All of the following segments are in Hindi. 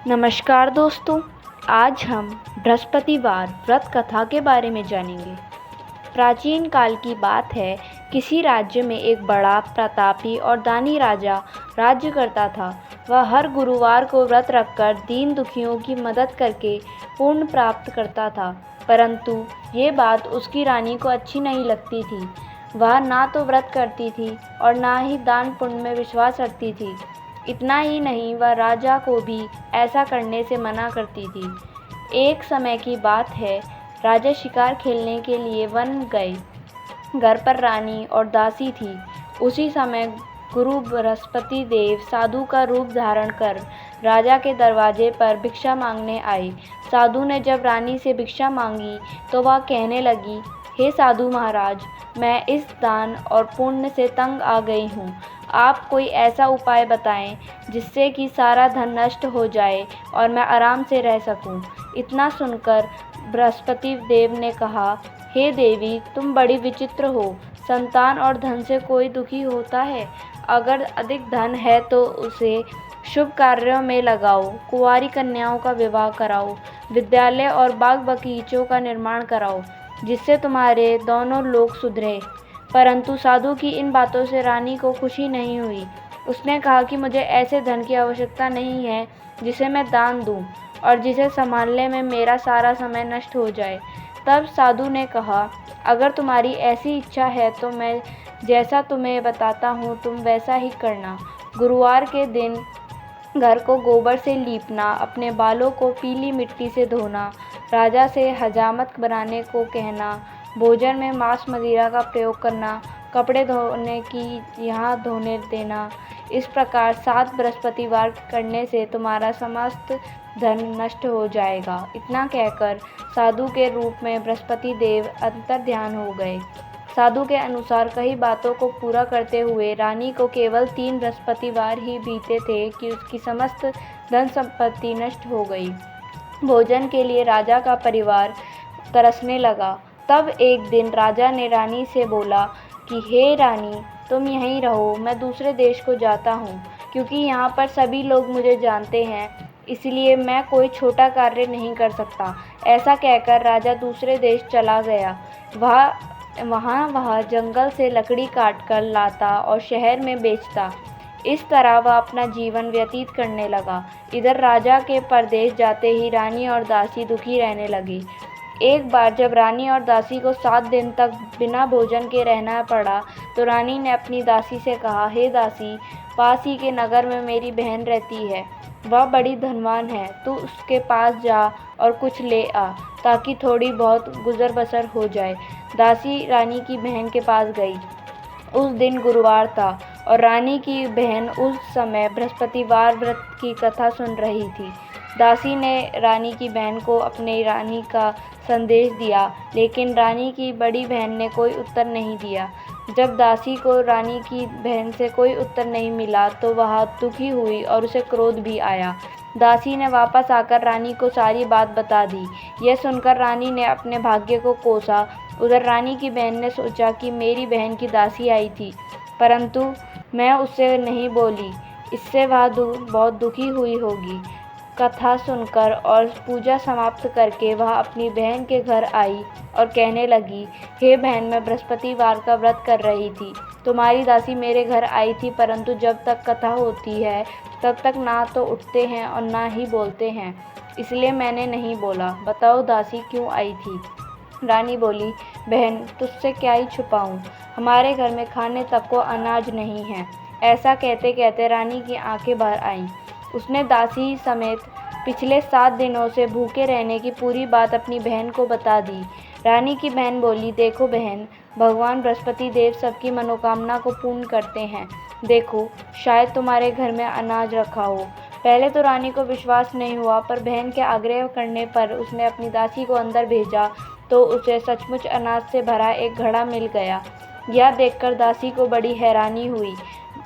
नमस्कार दोस्तों, आज हम बृहस्पतिवार व्रत कथा के बारे में जानेंगे। प्राचीन काल की बात है। किसी राज्य में एक बड़ा प्रतापी और दानी राजा राज्य करता था। वह हर गुरुवार को व्रत रखकर दीन दुखियों की मदद करके पुण्य प्राप्त करता था। परंतु ये बात उसकी रानी को अच्छी नहीं लगती थी। वह ना तो व्रत करती थी और ना ही दान पुण्य में विश्वास रखती थी। इतना ही नहीं, वह राजा को भी ऐसा करने से मना करती थी। एक समय की बात है, राजा शिकार खेलने के लिए वन गए। घर पर रानी और दासी थी। उसी समय गुरु बृहस्पति देव साधु का रूप धारण कर राजा के दरवाजे पर भिक्षा मांगने आए। साधु ने जब रानी से भिक्षा मांगी तो वह कहने लगी, हे साधु महाराज, मैं इस दान और पुण्य से तंग आ गई हूँ। आप कोई ऐसा उपाय बताएं जिससे कि सारा धन नष्ट हो जाए और मैं आराम से रह सकूं। इतना सुनकर बृहस्पति देव ने कहा, हे देवी, तुम बड़ी विचित्र हो। संतान और धन से कोई दुखी होता है? अगर अधिक धन है तो उसे शुभ कार्यों में लगाओ, कुंवारी कन्याओं का विवाह कराओ, विद्यालय और बाग बगीचों का निर्माण कराओ, जिससे तुम्हारे दोनों लोग सुधरे। परंतु साधु की इन बातों से रानी को खुशी नहीं हुई। उसने कहा कि मुझे ऐसे धन की आवश्यकता नहीं है जिसे मैं दान दूं और जिसे संभालने में मेरा सारा समय नष्ट हो जाए। तब साधु ने कहा, अगर तुम्हारी ऐसी इच्छा है तो मैं जैसा तुम्हें बताता हूँ तुम वैसा ही करना। गुरुवार के दिन घर को गोबर से लीपना, अपने बालों को पीली मिट्टी से धोना, राजा से हजामत बनाने को कहना, भोजन में मांस मदिरा का प्रयोग करना, कपड़े धोने की यहाँ धोने देना। इस प्रकार 7 बृहस्पतिवार करने से तुम्हारा समस्त धन नष्ट हो जाएगा। इतना कहकर साधु के रूप में बृहस्पति देव अंतर्ध्यान हो गए। साधु के अनुसार कई बातों को पूरा करते हुए रानी को केवल 3 बृहस्पतिवार ही बीते थे कि उसकी समस्त धन संपत्ति नष्ट हो गई। भोजन के लिए राजा का परिवार तरसने लगा। तब एक दिन राजा ने रानी से बोला कि हे रानी, तुम यहीं रहो, मैं दूसरे देश को जाता हूँ, क्योंकि यहाँ पर सभी लोग मुझे जानते हैं, इसलिए मैं कोई छोटा कार्य नहीं कर सकता। ऐसा कहकर राजा दूसरे देश चला गया। वह जंगल से लकड़ी काट कर लाता और शहर में बेचता। इस तरह वह अपना जीवन व्यतीत करने लगा। इधर राजा के परदेश जाते ही रानी और दासी दुखी रहने लगी। एक बार जब रानी और दासी को 7 दिन तक बिना भोजन के रहना पड़ा तो रानी ने अपनी दासी से कहा, हे दासी, पास ही के नगर में मेरी बहन रहती है। वह बड़ी धनवान है। तू उसके पास जा और कुछ ले आ, ताकि थोड़ी बहुत गुजर बसर हो जाए। दासी रानी की बहन के पास गई। उस दिन गुरुवार था और रानी की बहन उस समय बृहस्पतिवार व्रत की कथा सुन रही थी। दासी ने रानी की बहन को अपने रानी का संदेश दिया, लेकिन रानी की बड़ी बहन ने कोई उत्तर नहीं दिया। जब दासी को रानी की बहन से कोई उत्तर नहीं मिला तो वह दुखी हुई और उसे क्रोध भी आया। दासी ने वापस आकर रानी को सारी बात बता दी। यह सुनकर रानी ने अपने भाग्य को कोसा। उधर रानी की बहन ने सोचा कि मेरी बहन की दासी आई थी, परंतु मैं उससे नहीं बोली, इससे वह बहुत दुखी हुई होगी। कथा सुनकर और पूजा समाप्त करके वह अपनी बहन के घर आई और कहने लगी, हे बहन, मैं बृहस्पतिवार का व्रत कर रही थी। तुम्हारी दासी मेरे घर आई थी, परंतु जब तक कथा होती है तब तक ना तो उठते हैं और ना ही बोलते हैं, इसलिए मैंने नहीं बोला। बताओ दासी क्यों आई थी? रानी बोली, बहन, तुझसे क्या ही छुपाऊं, हमारे घर में खाने तक को अनाज नहीं है। ऐसा कहते कहते रानी की आंखें भर आईं। उसने दासी समेत पिछले 7 दिनों से भूखे रहने की पूरी बात अपनी बहन को बता दी। रानी की बहन बोली, देखो बहन, भगवान बृहस्पति देव सबकी मनोकामना को पूर्ण करते हैं। देखो, शायद तुम्हारे घर में अनाज रखा हो। पहले तो रानी को विश्वास नहीं हुआ, पर बहन के आग्रह करने पर उसने अपनी दासी को अंदर भेजा तो उसे सचमुच अनाज से भरा एक घड़ा मिल गया। यह देखकर दासी को बड़ी हैरानी हुई।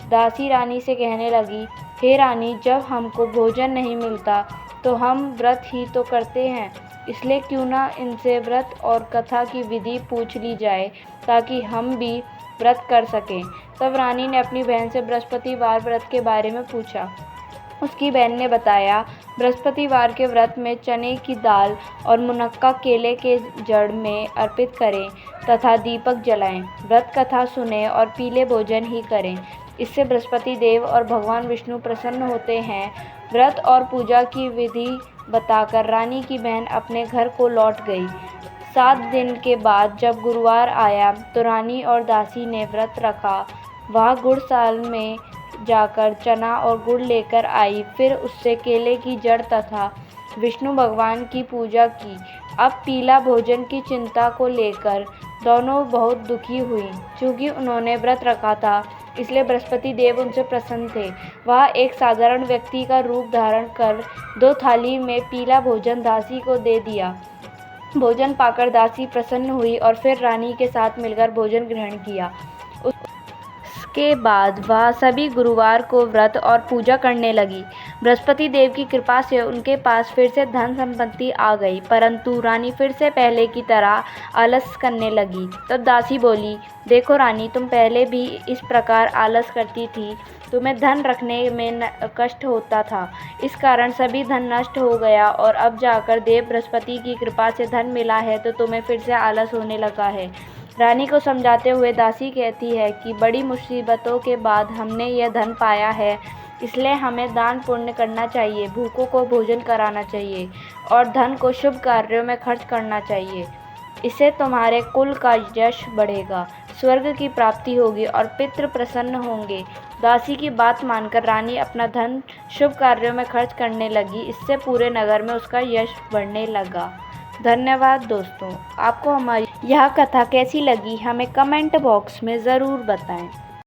दासी रानी से कहने लगी, हे रानी, जब हमको भोजन नहीं मिलता तो हम व्रत ही तो करते हैं, इसलिए क्यों ना इनसे व्रत और कथा की विधि पूछ ली जाए, ताकि हम भी व्रत कर सकें। तब रानी ने अपनी बहन से बृहस्पतिवार व्रत के बारे में पूछा। उसकी बहन ने बताया, बृहस्पतिवार के व्रत में चने की दाल और मुनक्का केले के जड़ में अर्पित करें तथा दीपक जलाएं। व्रत कथा सुनें और पीले भोजन ही करें। इससे बृहस्पति देव और भगवान विष्णु प्रसन्न होते हैं। व्रत और पूजा की विधि बताकर रानी की बहन अपने घर को लौट गई। 7 दिन के बाद जब गुरुवार आया तो रानी और दासी ने व्रत रखा। वह गुड़साल में जाकर चना और गुड़ लेकर आई, फिर उससे केले की जड़ तथा विष्णु भगवान की पूजा की। अब पीला भोजन की चिंता को लेकर दोनों बहुत दुखी हुई। चूँकि उन्होंने व्रत रखा था, इसलिए बृहस्पति देव उनसे प्रसन्न थे। वह एक साधारण व्यक्ति का रूप धारण कर 2 थाली में पीला भोजन दासी को दे दिया। भोजन पाकर दासी प्रसन्न हुई और फिर रानी के साथ मिलकर भोजन ग्रहण किया। उसके बाद वह सभी गुरुवार को व्रत और पूजा करने लगी। बृहस्पति देव की कृपा से उनके पास फिर से धन संपत्ति आ गई, परंतु रानी फिर से पहले की तरह आलस करने लगी। तब दासी बोली, देखो रानी, तुम पहले भी इस प्रकार आलस करती थी। तुम्हें धन रखने में कष्ट होता था, इस कारण सभी धन नष्ट हो गया और अब जाकर देव बृहस्पति की कृपा से धन मिला है तो तुम्हें फिर से आलस होने लगा है। रानी को समझाते हुए दासी कहती है कि बड़ी मुसीबतों के बाद हमने यह धन पाया है, इसलिए हमें दान पुण्य करना चाहिए, भूखों को भोजन कराना चाहिए और धन को शुभ कार्यों में खर्च करना चाहिए। इससे तुम्हारे कुल का यश बढ़ेगा, स्वर्ग की प्राप्ति होगी और पितृ प्रसन्न होंगे। दासी की बात मानकर रानी अपना धन शुभ कार्यों में खर्च करने लगी। इससे पूरे नगर में उसका यश बढ़ने लगा। धन्यवाद दोस्तों। आपको हमारी यह कथा कैसी लगी हमें कमेंट बॉक्स में ज़रूर बताएं।